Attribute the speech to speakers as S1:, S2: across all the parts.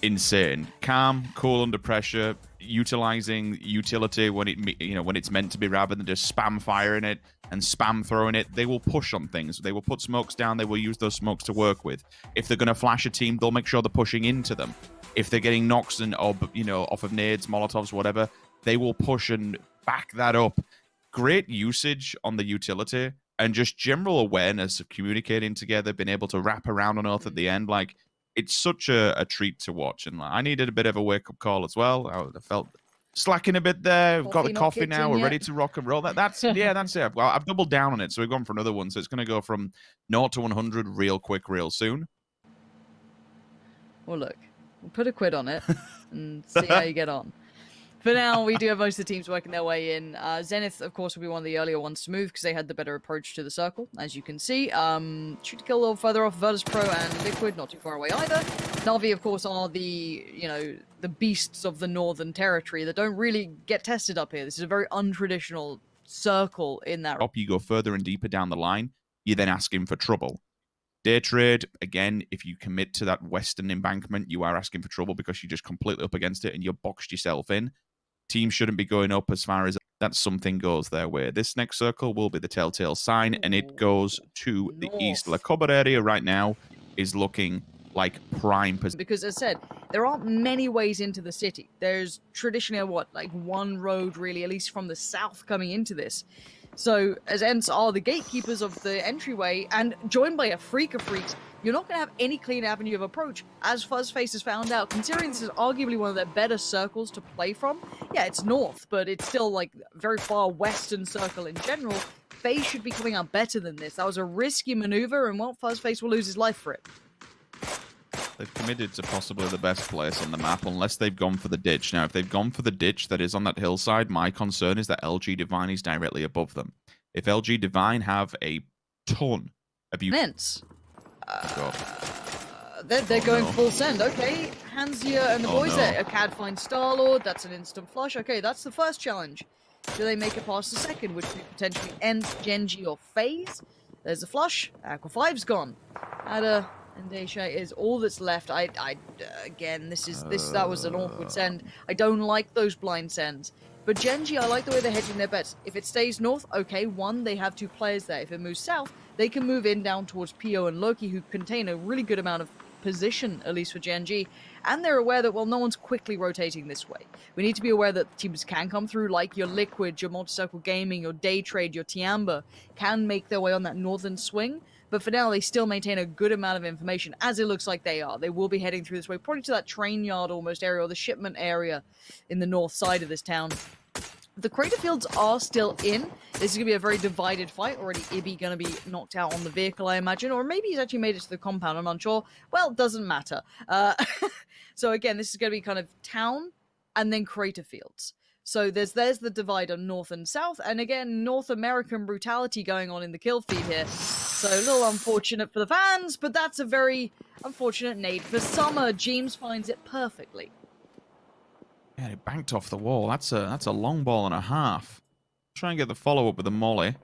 S1: insane. Calm, cool under pressure, utilizing utility when when it's meant to be, rather than just spam firing it and spam throwing it. They will push on things. They will put smokes down. They will use those smokes to work with. If they're going to flash a team, they'll make sure they're pushing into them. If they're getting knocks and off of nades, molotovs, whatever, they will push and back that up. Great usage on the utility and just general awareness of communicating together, being able to wrap around on Earth at the end. Like, it's such a treat to watch. And I needed a bit of a wake-up call as well. I felt slacking a bit there. We've got the coffee now. We're ready to rock and roll. That's it. Well, I've doubled down on it, so we've gone for another one. So it's going to go from 0 to 100 real quick, real soon.
S2: Well, look, we'll put a quid on it and see how you get on. For now, we do have most of the teams working their way in. Zenith, of course, will be one of the earlier ones to move because they had the better approach to the circle, as you can see. Shoot to kill a little further off. Virtus.pro and Liquid, not too far away either. Na'Vi, of course, are the, the beasts of the Northern Territory that don't really get tested up here. This is a very untraditional circle in that.
S1: You go further and deeper down the line, you're then asking for trouble. Daytrade, again, if you commit to that western embankment, you are asking for trouble because you're just completely up against it and you've boxed yourself in. Teams shouldn't be going up as far as that something goes their way. This next circle will be the telltale sign, and it goes to the east. La Cobra area right now is looking like prime position.
S2: Because, as I said, there aren't many ways into the city. There's traditionally, one road, really, at least from the south coming into this. So, as Ence are the gatekeepers of the entryway, and joined by Afreeca Freecs, you're not going to have any clean avenue of approach, as FuzzFace has found out. Considering this is arguably one of their better circles to play from, yeah, it's north, but it's still, very far western circle in general. FaZe should be coming out better than this. That was a risky maneuver, and, well, FuzzFace will lose his life for it.
S1: They've committed to possibly the best place on the map, unless they've gone for the ditch. Now, if they've gone for the ditch that is on that hillside, my concern is that LG Divine is directly above them. If LG Divine have a ton of
S2: Ence. They're going full send. Okay, Hansia and the boys there. A CAD finds Star-Lord. That's an instant flush. Okay, that's the first challenge. Do they make it past the second, which could potentially Ence, Gen.G, or FaZe? There's a flush. Aqua 5's gone. Ada and Desha is all that's left. Again, that was an awkward send. I don't like those blind sends. But Gen.G, I like the way they're hedging their bets. If it stays north, okay, they have 2 players there. If it moves south, they can move in down towards PO and Loki, who contain a really good amount of position, at least for Gen.G. And they're aware that, well, no one's quickly rotating this way. We need to be aware that teams can come through, like your Liquid, your Multicircle Gaming, your Daytrade, your Tianba, can make their way on that northern swing. But for now, they still maintain a good amount of information, as it looks like they are. They will be heading through this way, probably to that train yard almost area, or the shipment area in the north side of this town. The crater fields are still in. This is going to be a very divided fight. Already Ibby going to be knocked out on the vehicle, I imagine. Or maybe he's actually made it to the compound. I'm unsure. Well, it doesn't matter. So again, this is going to be kind of town and then crater fields. So there's the divide on north and south. And again, North American brutality going on in the kill feed here. So a little unfortunate for the fans, but that's a very unfortunate nade for Summer. James finds it perfectly.
S1: Yeah, it banked off the wall. That's a long ball and a half. Try and get the follow-up with the molly.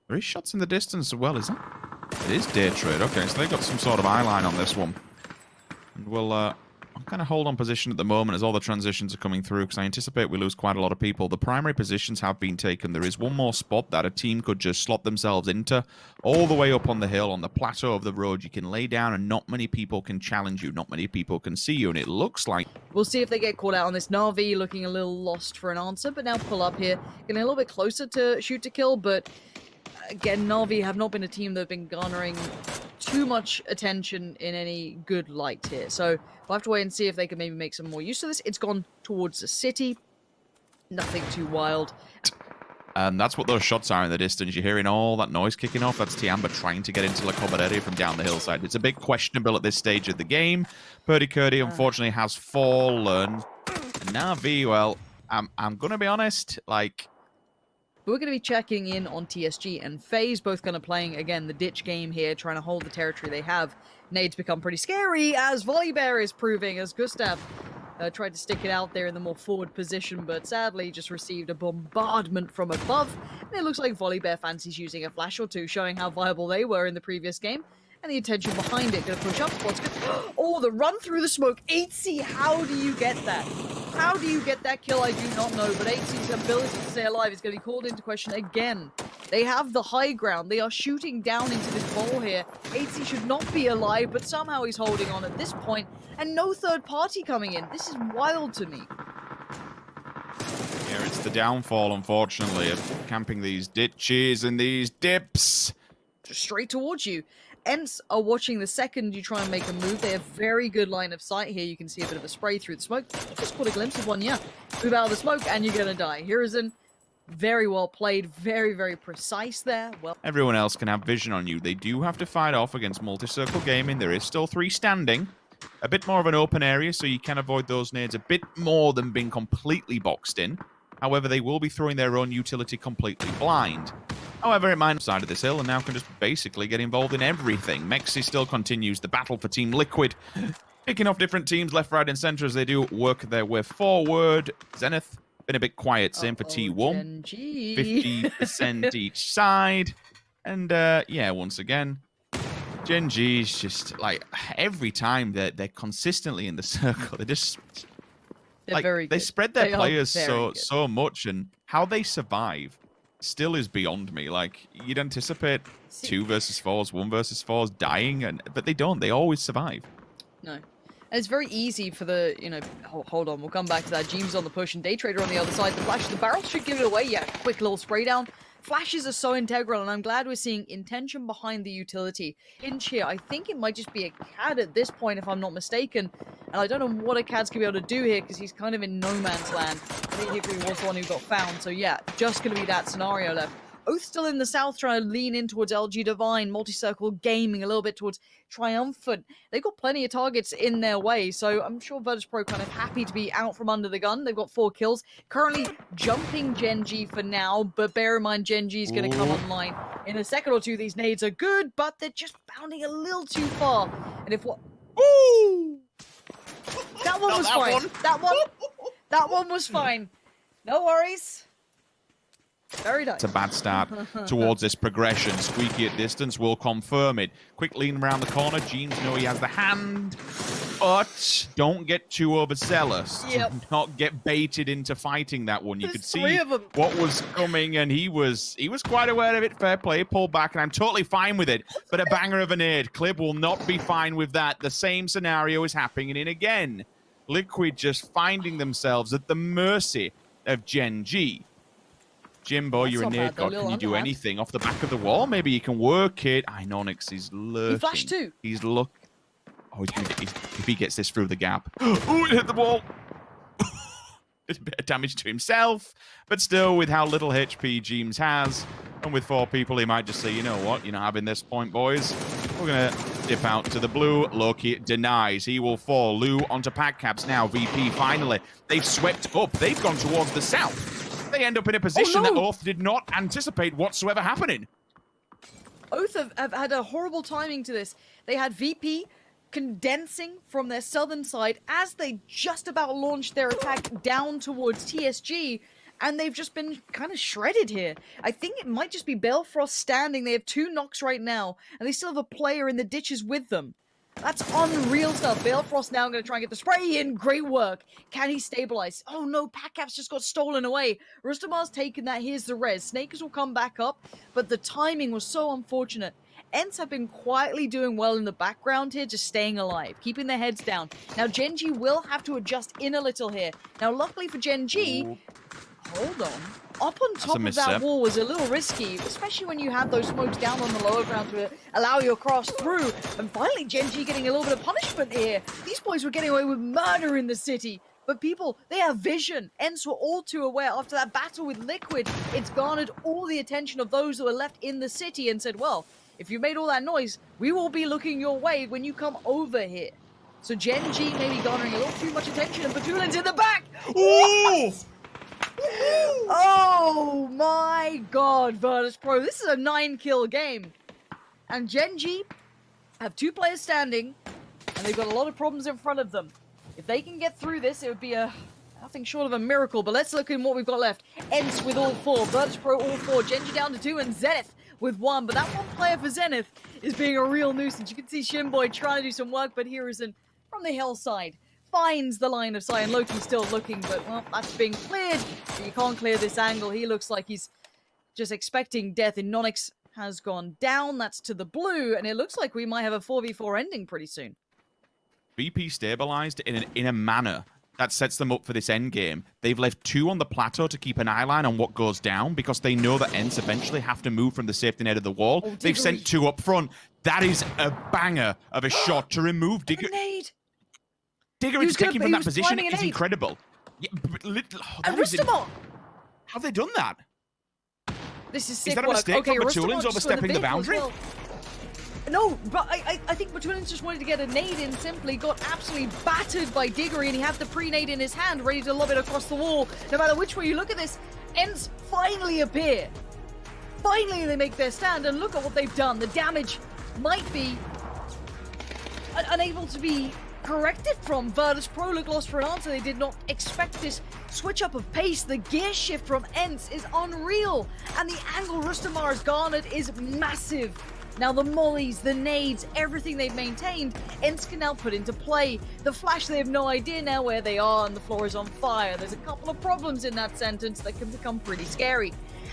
S1: There is shots in the distance as well, isn't it? It is Daytrade. Okay, so they've got some sort of eye line on this one. And we'll kind of hold on position at the moment as all the transitions are coming through, because I anticipate we lose quite a lot of people. The primary positions have been taken. There is one more spot that a team could just slot themselves into, all the way up on the hill, on the plateau of the road. You can lay down and not many people can challenge you, not many people can see you, and it looks like...
S2: We'll see if they get caught out on this. Na'Vi looking a little lost for an answer, but now pull up here. Getting a little bit closer to shoot to kill, but again, Na'Vi have not been a team that have been garnering too much attention in any good light here. So we'll have to wait and see if they can maybe make some more use of this. It's gone towards the city. Nothing too wild.
S1: And that's what those shots are in the distance. You're hearing all that noise kicking off. That's Tianba trying to get into La Cobra area from down the hillside. It's a bit questionable at this stage of the game. Purdy unfortunately has fallen. And now V, well, I'm going to be honest,
S2: we're going to be checking in on TSG and FaZe, both kind of playing, again, the ditch game here, trying to hold the territory they have. Nades become pretty scary, as Volibear is proving, as Gustav tried to stick it out there in the more forward position, but sadly just received a bombardment from above. And it looks like Volibear fancies using a flash or two, showing how viable they were in the previous game. and the attention behind it. Gonna push up spots. Oh, the run through the smoke. 8C, how do you get that? How do you get that kill? I do not know, but 8C's ability to stay alive is going to be called into question again. They have the high ground. They are shooting down into this ball here. 8C should not be alive, but somehow he's holding on at this point, and no third party coming in. This is wild to me.
S1: Yeah, it's the downfall, unfortunately, of camping these ditches and these dips.
S2: Just straight towards you. Ence are watching the second you try and make a move. They have very good line of sight here. You can see a bit of a spray through the smoke. Just caught a glimpse of one, yeah. Move out of the smoke and you're gonna die. Hiruzen, very well played, very, very precise there. Well,
S1: everyone else can have vision on you. They do have to fight off against multi-circle gaming. There is still 3 standing. A bit more of an open area, so you can avoid those nades a bit more than being completely boxed in. However, they will be throwing their own utility completely blind. However, it might side of this hill and now can just basically get involved in everything. Mexi still continues the battle for Team Liquid, picking off different teams left, right, and center as they do work their way forward. Zenith, been a bit quiet, same for T1.
S2: Gen.G.
S1: 50% each side. And, yeah, once again, Gen.G is just, like, every time they're consistently in the circle, they're just...
S2: They're very good.
S1: They spread their players
S2: so
S1: so much, and how they survive still is beyond me. Like, you'd anticipate 2 versus 4s, 1 versus 4s dying, but they don't. They always survive.
S2: No. And it's very easy for the, you know, hold on, we'll come back to that. Jeems on the push and Daytrader on the other side. The flash, the barrel should give it away. Yeah, quick little spray down. Flashes are so integral, and I'm glad we're seeing intention behind the utility. Inch here, I think it might just be a CAD at this point, if I'm not mistaken. And I don't know what a CAD's going to be able to do here, because he's kind of in no man's land. I think Hickory was the one who got found, so yeah, just going to be that scenario left. Oath still in the south, trying to lean in towards LG Divine, multi-circle gaming, a little bit towards Triumphant. They've got plenty of targets in their way, so I'm sure Virtus.pro kind of happy to be out from under the gun. They've got 4 kills. Currently jumping Gen.G for now, but bear in mind Gen.G is going to come online in a second or two. These nades are good, but they're just bounding a little too far. And if what... Ooh! That one was fine. That one was fine. No worries. Very nice.
S1: It's a bad start towards this progression. Squeaky at distance will confirm it. Quick lean around the corner. Jeems know he has the hand, but don't get too overzealous.
S2: Yep.
S1: Do not get baited into fighting that one. You could see
S2: 3 of them.
S1: what was coming, and he was quite aware of it. Fair play, pulled back, and I'm totally fine with it. But a banger of a nade. Clib will not be fine with that. The same scenario is happening in again. Liquid just finding themselves at the mercy of Gen.G. Jimbo, you're a nade god. Can you do anything off the back of the wall? Maybe you can work it. Inox is lurking.
S2: He flashed too.
S1: He's look. Oh, if he gets this through the gap. Oh, it hit the wall. Did a bit of damage to himself. But still, with how little HP Jeems has, and with 4 people, he might just say, you know what? You're not having this point, boys. We're going to dip out to the blue. Loki denies. He will fall. Lou onto pack caps now. VP finally. They've swept up. They've gone towards the south. They end up in a position that Oath did not anticipate whatsoever happening.
S2: Oath have had a horrible timing to this. They had VP condensing from their southern side as they just about launched their attack down towards TSG, and they've just been kind of shredded here. I think it might just be Balefrost standing. They have 2 knocks right now, and they still have a player in the ditches with them. That's unreal stuff. Balefrost now going to try and get the spray in. Great work. Can he stabilize? Oh no, Packcaps just got stolen away. Rustamar's taken that. Here's the res. Snakers will come back up, but the timing was so unfortunate. Ence have been quietly doing well in the background here, just staying alive, keeping their heads down. Now Gen.G will have to adjust in a little here. Now luckily for Gen.G, hold on. Up on top of that wall was a little risky, especially when you have those smokes down on the lower ground to allow you to cross through. And finally, Gen.G getting a little bit of punishment here. These boys were getting away with murder in the city. But people, they have vision. Ence were all too aware after that battle with Liquid. It's garnered all the attention of those who are left in the city and said, well, if you made all that noise, we will be looking your way when you come over here. So Gen.G may be garnering a little too much attention, and Batulin's in the back.
S1: Ooh!
S2: Oh my god, Virtus.pro. This is a 9-kill game. And Gen.G have 2 players standing, and they've got a lot of problems in front of them. If they can get through this, it would be nothing short of a miracle. But let's look at what we've got left. Ence with all 4, Virtus.pro all 4, Gen.G down to 2, and Zenith with one, but that one player for Zenith is being a real nuisance. You can see Shinboy trying to do some work, but Hiruzen from the hillside finds the line of sight, and Loki's still looking, but well, that's being cleared. You can't clear this angle. He looks like he's just expecting death, and Nonix has gone down. That's to the blue, and it looks like we might have a 4v4 ending pretty soon.
S1: BP stabilized in a manner that sets them up for this end game. They've left 2 on the plateau to keep an eye line on what goes down because they know that Ence eventually have to move from the safety net of the wall.
S2: Oh,
S1: they've sent 2 up front. That is a banger of a shot to remove Digger. Digger is taking from that position is incredible. Yeah, how have they done that?
S2: This is sick
S1: that a
S2: work.
S1: mistake from Batulin's overstepping the boundary?
S2: Well. No, but I think Batulin's just wanted to get a nade in simply, got absolutely battered by Diggory, and he had the pre-nade in his hand, ready to lob it across the wall. No matter which way you look at this, Ence finally appear. Finally they make their stand, and look at what they've done. The damage might be unable to be corrected from Virtus.pro. Look lost for an answer. They did not expect this switch up of pace. The gear shift from Ence is unreal, and the angle Rustamar has garnered is massive. Now the mollies, the nades, everything they've maintained, Ence can now put into play. The flash, they have no idea now where they are, and the floor is on fire. There's a couple of problems in that sentence that can become pretty scary.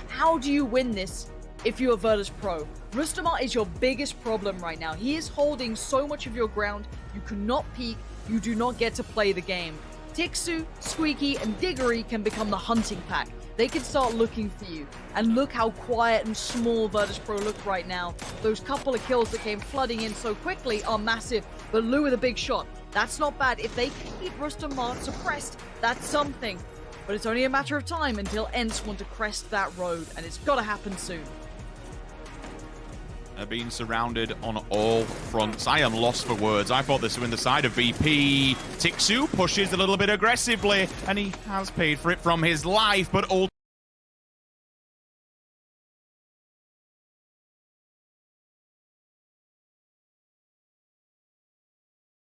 S2: How do you win this if you are Virtus.pro? Rustamar is your biggest problem right now. He is holding so much of your ground. You cannot peek. You do not get to play the game. Tixu, Squeaky, and Diggory can become the hunting pack. They can start looking for you. And look how quiet and small Virtus.pro look right now. Those couple of kills that came flooding in so quickly are massive. But Lou with a big shot. That's not bad. If they keep Rustamar suppressed, that's something. But it's only a matter of time until Ence want to crest that road. And it's got to happen soon.
S1: They're being surrounded on all fronts. I am lost for words. I thought this was in the side of VP. Tixu pushes a little bit aggressively, and he has paid for it from his life, but ultimately